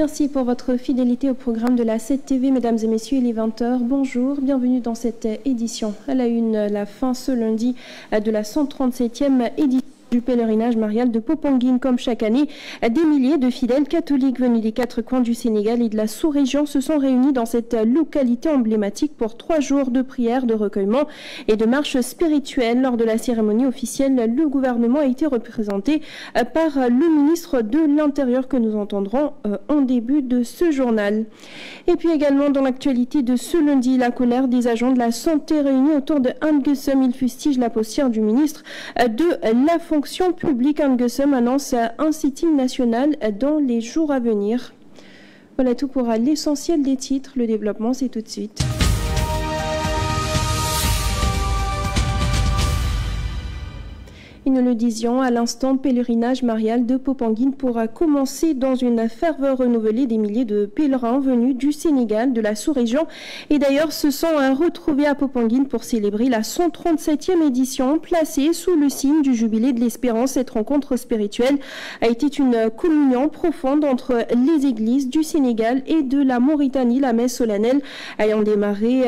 Merci pour votre fidélité au programme de la 7 TV, mesdames et messieurs, il est 20h. Bonjour, bienvenue dans cette édition. À la une, la fin ce lundi de la 137e édition du pèlerinage marial de Popenguine. Comme chaque année, des milliers de fidèles catholiques venus des 4 coins du Sénégal et de la sous-région se sont réunis dans cette localité emblématique pour 3 jours de prières, de recueillement et de marches spirituelles. Lors de la cérémonie officielle, le gouvernement a été représenté par le ministre de l'Intérieur que nous entendrons en début de ce journal. Et puis également dans l'actualité de ce lundi, la colère des agents de la santé réunis autour de Anne Guessum. Il fustige la posture du ministre de la fonction publique. Anne Guessum annonce un sitting national dans les jours à venir. Voilà tout pour l'essentiel des titres. Le développement, c'est tout de suite. Et nous le disions à l'instant, pèlerinage marial de Popenguine pourra commencer dans une ferveur renouvelée. Des milliers de pèlerins venus du Sénégal, de la sous-région et d'ailleurs se sont retrouvés à Popenguine pour célébrer la 137e édition, placée sous le signe du jubilé de l'espérance. Cette rencontre spirituelle a été une communion profonde entre les églises du Sénégal et de la Mauritanie. La messe solennelle ayant démarré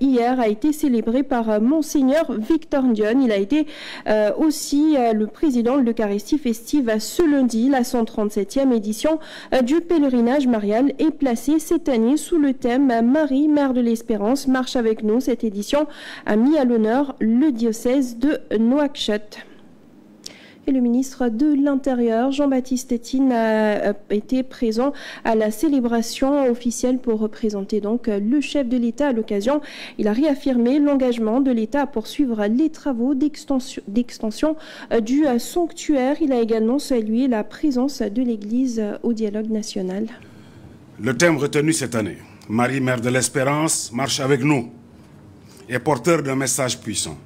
hier a été célébrée par Monseigneur Victor Ndione. Il a été aussi le président de l'Eucharistie festive ce lundi. La 137e édition du pèlerinage marial est placée cette année sous le thème Marie, Mère de l'Espérance, marche avec nous. Cette édition a mis à l'honneur le diocèse de Nouakchott. Et le ministre de l'Intérieur, Jean-Baptiste Tine, a été présent à la célébration officielle pour représenter donc le chef de l'État à l'occasion. Il a réaffirmé l'engagement de l'État à poursuivre les travaux d'extension du sanctuaire. Il a également salué la présence de l'Église au dialogue national. Le thème retenu cette année, Marie, Mère de l'Espérance, marche avec nous, est porteur d'un message puissant.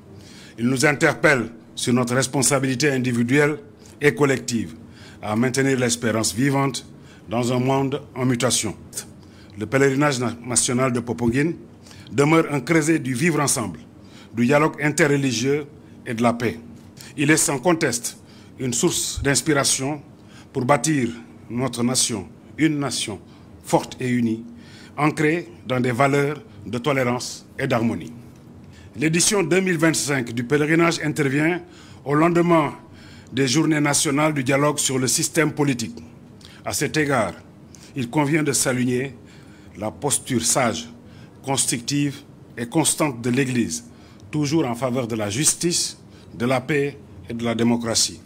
Il nous interpelle sur notre responsabilité individuelle et collective à maintenir l'espérance vivante dans un monde en mutation. Le pèlerinage national de Popenguine demeure un creuset du vivre ensemble, du dialogue interreligieux et de la paix. Il est sans conteste une source d'inspiration pour bâtir notre nation, une nation forte et unie, ancrée dans des valeurs de tolérance et d'harmonie. L'édition 2025 du pèlerinage intervient au lendemain des journées nationales du dialogue sur le système politique. À cet égard, il convient de saluer la posture sage, constructive et constante de l'Église, toujours en faveur de la justice, de la paix et de la démocratie.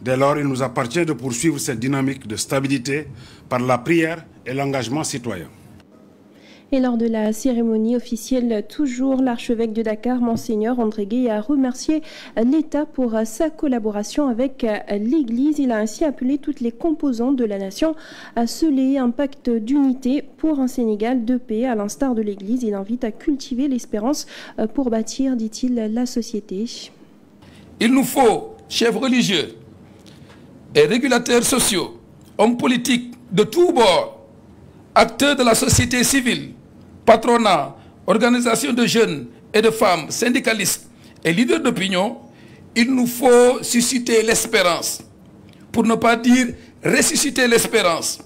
Dès lors, il nous appartient de poursuivre cette dynamique de stabilité par la prière et l'engagement citoyen. Et lors de la cérémonie officielle, toujours, l'archevêque de Dakar, Monseigneur André Gueye, a remercié l'État pour sa collaboration avec l'Église. Il a ainsi appelé toutes les composantes de la nation à sceller un pacte d'unité pour un Sénégal de paix. À l'instar de l'Église, il invite à cultiver l'espérance pour bâtir, dit-il, la société. Il nous faut chefs religieux et régulateurs sociaux, hommes politiques de tous bords, acteurs de la société civile, patronat, organisations de jeunes et de femmes, syndicalistes et leaders d'opinion. Il nous faut susciter l'espérance, pour ne pas dire ressusciter l'espérance.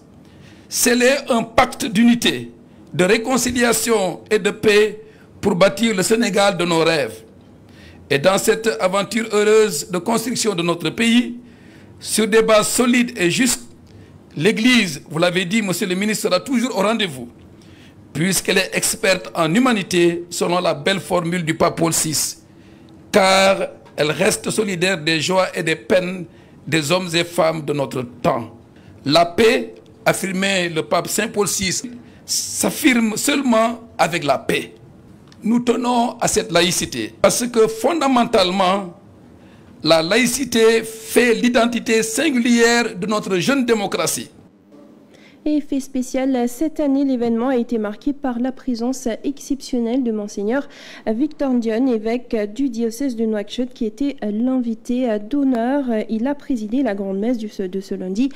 Sceller un pacte d'unité, de réconciliation et de paix pour bâtir le Sénégal de nos rêves. Et dans cette aventure heureuse de construction de notre pays, sur des bases solides et justes, l'Église, vous l'avez dit, monsieur le ministre, sera toujours au rendez-vous, puisqu'elle est experte en humanité, selon la belle formule du pape Paul VI, car elle reste solidaire des joies et des peines des hommes et femmes de notre temps. La paix, affirmait le pape Saint Paul VI, s'affirme seulement avec la paix. Nous tenons à cette laïcité, parce que fondamentalement, la laïcité fait l'identité singulière de notre jeune démocratie. Et effet spécial, cette année, l'événement a été marqué par la présence exceptionnelle de Monseigneur Victor Ndione, évêque du diocèse de Nouakchott, qui était l'invité d'honneur. Il a présidé la grande messe de ce lundi,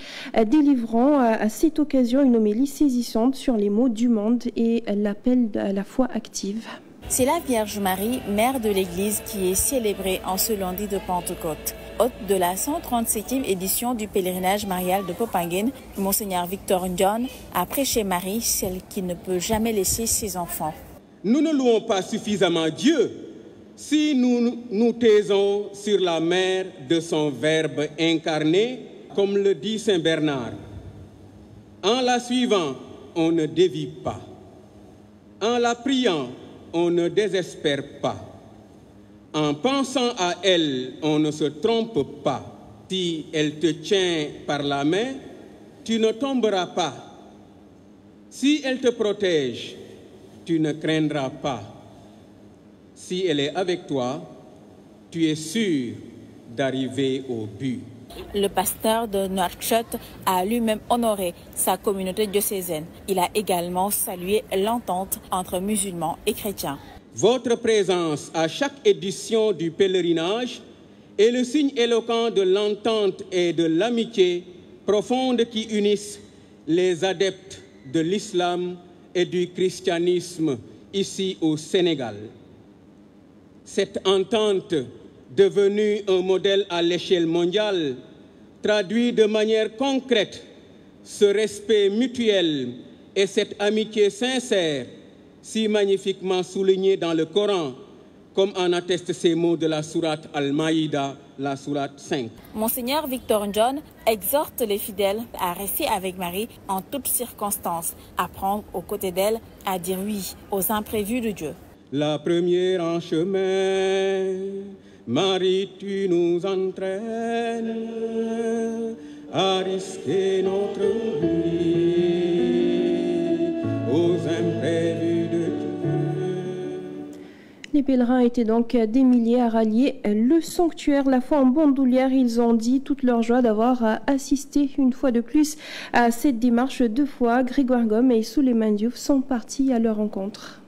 délivrant à cette occasion une homélie saisissante sur les maux du monde et l'appel à la foi active. C'est la Vierge Marie, mère de l'Église, qui est célébrée en ce lundi de Pentecôte. hôte de la 137e édition du pèlerinage marial de Popenguine, Monseigneur Victor Ndione, a prêché Marie, celle qui ne peut jamais laisser ses enfants. Nous ne louons pas suffisamment Dieu si nous nous taisons sur la mer de son Verbe incarné, comme le dit Saint Bernard. En la suivant, on ne dévie pas. En la priant, on ne désespère pas. En pensant à elle, on ne se trompe pas. Si elle te tient par la main, tu ne tomberas pas. Si elle te protège, tu ne craindras pas. Si elle est avec toi, tu es sûr d'arriver au but. Le pasteur de Nouakchott a lui-même honoré sa communauté diocésaine. Il a également salué l'entente entre musulmans et chrétiens. Votre présence à chaque édition du pèlerinage est le signe éloquent de l'entente et de l'amitié profonde qui unissent les adeptes de l'islam et du christianisme ici au Sénégal. Cette entente, devenue un modèle à l'échelle mondiale, traduit de manière concrète ce respect mutuel et cette amitié sincère, si magnifiquement soulignée dans le Coran, comme en attestent ces mots de la sourate Al-Maïda, la sourate 5. Monseigneur Victor Ndione exhorte les fidèles à rester avec Marie en toutes circonstances, à prendre aux côtés d'elle, à dire oui aux imprévus de Dieu. La première en chemin, Marie, tu nous entraînes à risquer notre vie aux imprévus de Dieu. Les pèlerins étaient donc des milliers à rallier le sanctuaire. La foi en bandoulière, ils ont dit toute leur joie d'avoir assisté une fois de plus à cette démarche. 2 fois, Grégoire Gomme et Souleymane Diouf sont partis à leur rencontre.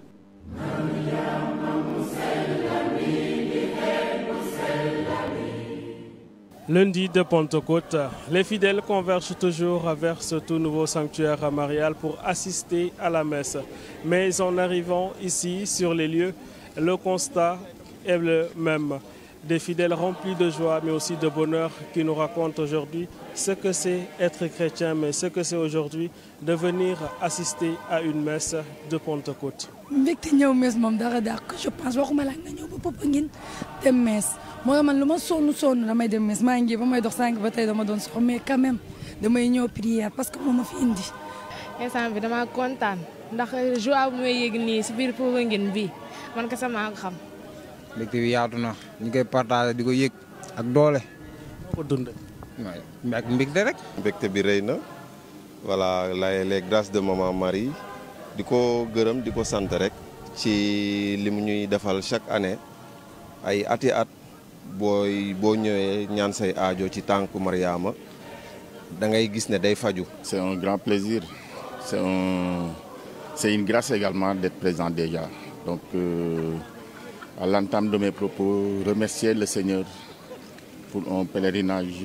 Lundi de Pentecôte, les fidèles convergent toujours vers ce tout nouveau sanctuaire marial pour assister à la messe. Mais en arrivant ici, sur les lieux, le constat est le même. Des fidèles remplis de joie, mais aussi de bonheur, qui nous racontent aujourd'hui ce que c'est être chrétien, mais ce que c'est aujourd'hui de venir assister à une messe de Pentecôte. Je pense que moi man luma sonn damay dem mes maa ngi ba may dox sànq ba tey dama doon soxla mais quand même damay ñëw prière parce que moo ma fi indi. instant bi dama kontaan ndax joie bu may yëg nii si biir Popenguine bi man kese maa ko xam. mbégte bi yaatu na ñu koy partagé di ko yëg ak doole. ko dund. waaw ak mbégte rek. mbégte bi rëy na voilà les grâces de maman Marie di ko gërëm di ko sant rek ci li mu ñuy defal chaque année ay ati at. boo ñëwee ñaan say aajo ci tànku Mariama da ngay gis ne day faju. C'est un grand plaisir, c'est une grâce également d'être présent déjà. Donc à l'entame de mes propos, remercier le Seigneur pour un pèlerinage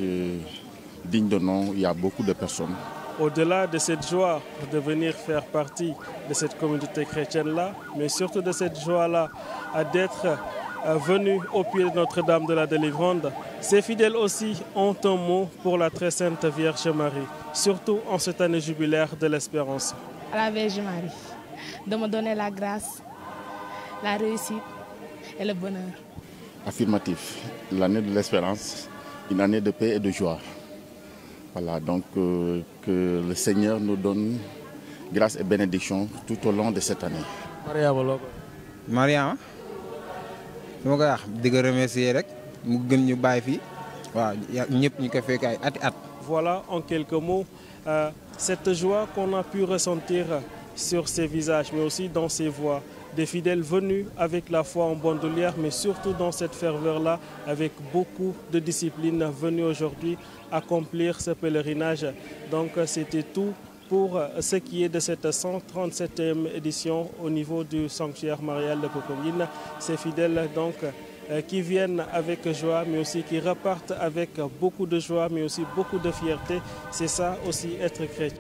digne de nom. Il y a beaucoup de personnes. Au-delà de cette joie de venir faire partie de cette communauté chrétienne-là, mais surtout de cette joie-là d'être venus au pied de Notre-Dame de la Délivrance, ces fidèles aussi ont un mot pour la très sainte Vierge Marie, surtout en cette année jubilaire de l'Espérance. À la Vierge Marie, de me donner la grâce, la réussite et le bonheur. Affirmatif, l'année de l'Espérance, une année de paix et de joie. Voilà, donc que le Seigneur nous donne grâce et bénédiction tout au long de cette année. Maria, je koy remercier rek mu gën ñu bàyyi fii waaw ñëpp ñu ko fekk ay at. Voilà en quelques mots cette joie qu'on a pu ressentir sur ces visages, mais aussi dans ces voix. Des fidèles venus avec la foi en bandoulière, mais surtout dans cette ferveur-là, avec beaucoup de discipline, venus aujourd'hui accomplir ce pèlerinage. Donc c'était tout pour ce qui est de cette 137e édition au niveau du sanctuaire marial de Popenguine. Ces fidèles donc qui viennent avec joie, mais aussi qui repartent avec beaucoup de joie, mais aussi beaucoup de fierté. C'est ça aussi être chrétien.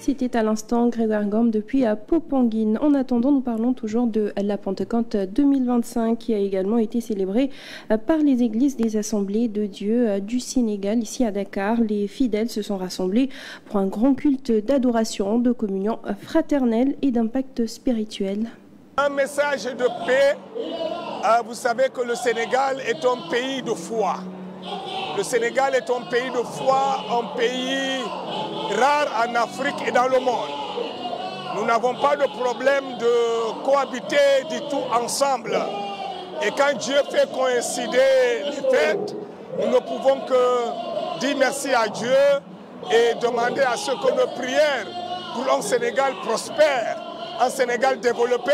C'était à l'instant Grégoire Gorme depuis Popenguine. En attendant, nous parlons toujours de la Pentecôte 2025 qui a également été célébrée par les églises des Assemblées de Dieu du Sénégal. Ici à Dakar, les fidèles se sont rassemblés pour un grand culte d'adoration, de communion fraternelle et d'impact spirituel. Un message de paix. Vous savez que le Sénégal est un pays de foi. Le Sénégal est un pays de foi, un pays rare en Afrique et dans le monde. Nous n'avons pas de problème de cohabiter du tout ensemble. Et quand Dieu fait coïncider les fêtes, nous ne pouvons que dire merci à Dieu et demander à ce que nos prières pour un Sénégal prospère, un Sénégal développé,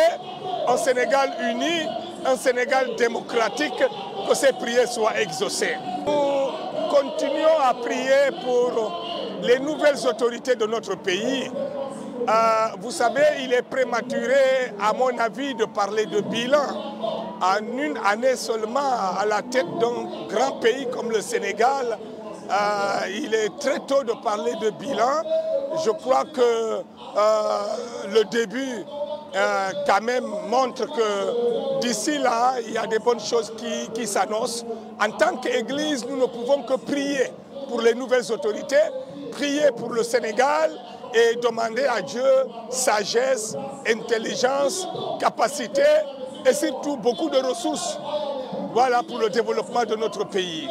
un Sénégal uni, un Sénégal démocratique, que ces prières soient exaucées. Nous continuons à prier pour les nouvelles autorités de notre pays. Vous savez, il est prématuré, à mon avis, de parler de bilan. En une année seulement, à la tête d'un grand pays comme le Sénégal, il est très tôt de parler de bilan. Je crois que le début quand même montre que d'ici là, il y a des bonnes choses qui s'annoncent. En tant qu'Église, nous ne pouvons que prier pour les nouvelles autorités, prier pour le Sénégal et demander à Dieu sagesse, intelligence, capacité et surtout beaucoup de ressources. Voilà pour le développement de notre pays.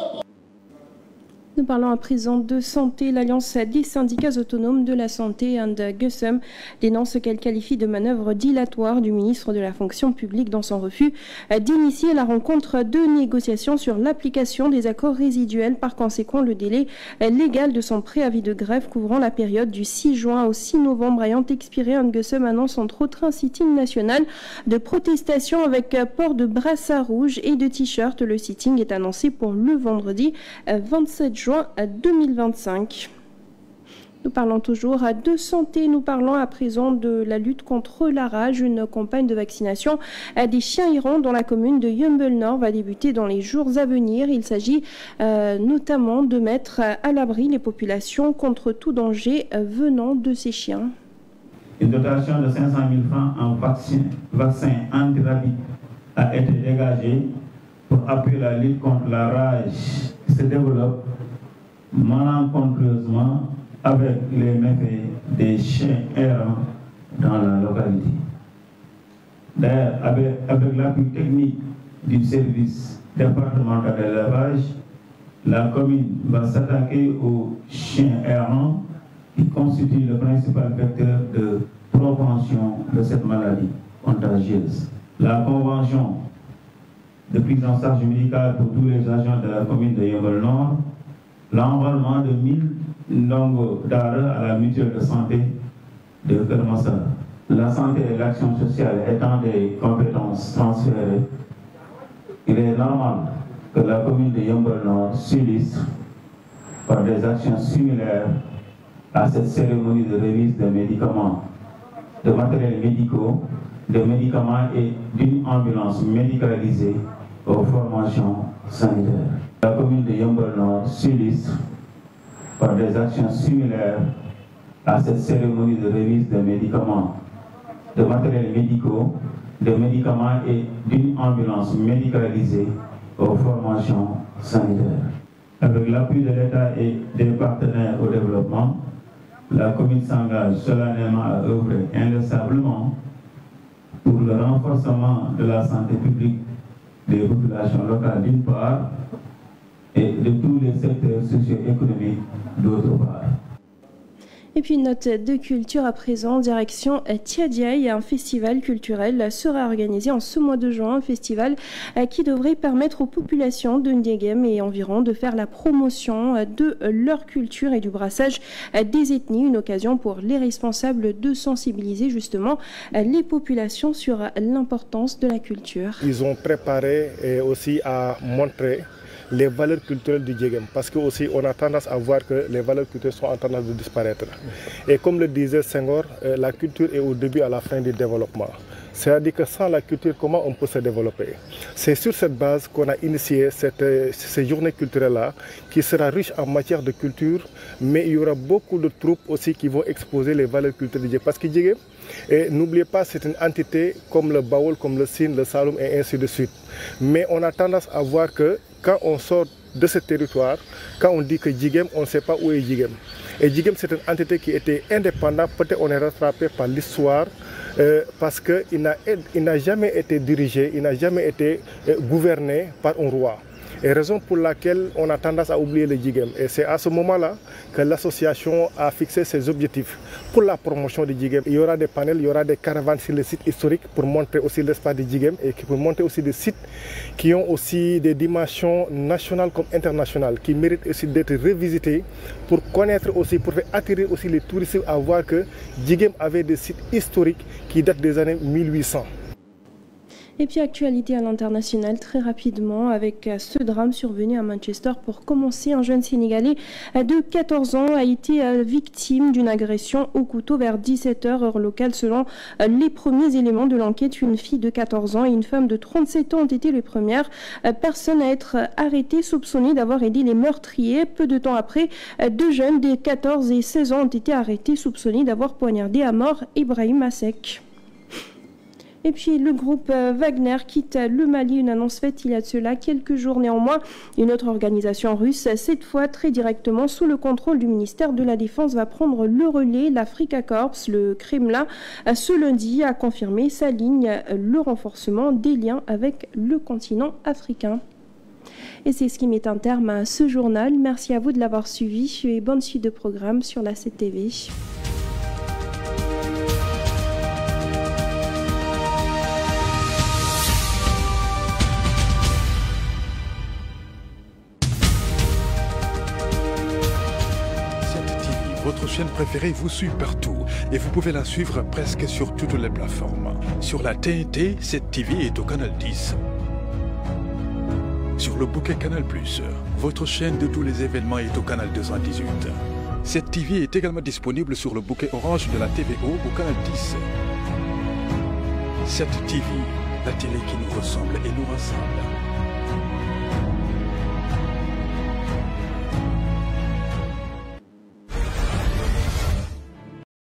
Nous parlons à présent de santé. L'Alliance des syndicats autonomes de la santé and GUSUM dénonce ce qu'elle qualifie de manœuvre dilatoire du ministre de la fonction publique dans son refus d'initier la rencontre de négociations sur l'application des accords résiduels. Par conséquent, le délai légal de son préavis de grève couvrant la période du 6 juin au 6 novembre ayant expiré, and GUSUM annonce entre autres un sitting national de protestation avec port de brassard rouge et de t-shirt. Le sitting est annoncé pour le vendredi 27 juin 2025. Nous parlons toujours de santé. Nous parlons à présent de la lutte contre la rage. Une campagne de vaccination des chiens errants dans la commune de Yeumbeul Nord va débuter dans les jours à venir. Il s'agit notamment de mettre à l'abri les populations contre tout danger venant de ces chiens. Une dotation de 500 000 francs en vaccin anti-rabies a été dégagée pour appuyer la lutte contre la rage qui se développe malencontreusement avec les méfaits des chiens errants dans la localité. D'ailleurs, avec l'appui technique du service départemental de l'élevage, la commune va s'attaquer aux chiens errants qui constituent le principal vecteur de propension de cette maladie contagieuse. La convention de prise en charge médicale pour tous les agents de la commune de Yeumbeul Nord, l'enrôlement de 1000 longues d'arrêt à la mutuelle de santé de Kermassar. La santé et l'action sociale étant des compétences transférées, il est normal que la commune de Yeumbeul Nord s'illustre par des actions similaires à cette cérémonie de remise de médicaments, de matériels médicaux, de médicaments et d'une ambulance médicalisée aux formations sanitaires. La commune de Yeumbeul Nord s'illustre par des actions similaires à cette cérémonie de remise de médicaments, de matériels médicaux, de médicaments et d'une ambulance médicalisée aux formations sanitaires. Avec l'appui de l'État et des partenaires au développement, la commune s'engage solennellement à œuvrer inlassablement pour le renforcement de la santé publique des populations locales d'une part et de tous les secteurs socio-économiques d'autre part. Et puis une note de culture à présent, direction Tiadiaï. Un festival culturel sera organisé en ce mois de juin, un festival qui devrait permettre aux populations de Ndiéguém et environ de faire la promotion de leur culture et du brassage des ethnies. Une occasion pour les responsables de sensibiliser justement les populations sur l'importance de la culture. Ils ont préparé et aussi à montrer les valeurs culturelles du Ndiéguém, parce que aussi on a tendance à voir que les valeurs culturelles sont en tendance de disparaître. Et comme le disait Senghor, la culture est au début et à la fin du développement. C'est-à-dire que sans la culture, comment on peut se développer? C'est sur cette base qu'on a initié ces journées culturelles-là, qui sera riche en matière de culture, mais il y aura beaucoup de troupes aussi qui vont exposer les valeurs culturelles du Djegem. Parce que Djegem, et n'oubliez pas, c'est une entité comme le Baol, comme le Sine, le Saloum et ainsi de suite. Mais on a tendance à voir que quand on sort de ce territoire, quand on dit que Djegem, on ne sait pas où est Djegem. Et Djegem, c'est une entité qui était indépendante, peut-être on est rattrapé par l'histoire, parce qu'il n'a jamais été dirigé, il n'a jamais été gouverné par un roi. Et raison pour laquelle on a tendance à oublier le Djegem. Et c'est à ce moment-là que l'association a fixé ses objectifs pour la promotion du Djegem. Il y aura des panels, il y aura des caravanes sur les sites historiques pour montrer aussi l'espace du Djegem et pour montrer aussi des sites qui ont aussi des dimensions nationales comme internationales, qui méritent aussi d'être revisités pour connaître aussi, pour faire attirer aussi les touristes à voir que Djegem avait des sites historiques qui datent des années 1800. Et puis actualité à l'international très rapidement avec ce drame survenu à Manchester. Pour commencer, un jeune Sénégalais de 14 ans a été victime d'une agression au couteau vers 17h heure locale. Selon les premiers éléments de l'enquête, une fille de 14 ans et une femme de 37 ans ont été les premières personnes à être arrêtées, soupçonnées d'avoir aidé les meurtriers. Peu de temps après, deux jeunes de 14 et 16 ans ont été arrêtés, soupçonnés d'avoir poignardé à mort Ibrahim Masek. Et puis le groupe Wagner quitte le Mali, une annonce faite il y a de cela quelques jours. Néanmoins, une autre organisation russe, cette fois très directement sous le contrôle du ministère de la Défense, va prendre le relais. L'Africa Corps, le Kremlin, ce lundi a confirmé sa ligne, le renforcement des liens avec le continent africain. Et c'est ce qui met un terme à ce journal. Merci à vous de l'avoir suivi et bonne suite de programme sur la 7TV. Votre chaîne préférée vous suit partout et vous pouvez la suivre presque sur toutes les plateformes. Sur la TNT, cette TV est au canal 10. Sur le bouquet Canal+, votre chaîne de tous les événements est au canal 218. Cette TV est également disponible sur le bouquet orange de la TVO au canal 10. Cette TV, la télé qui nous ressemble et nous rassemble.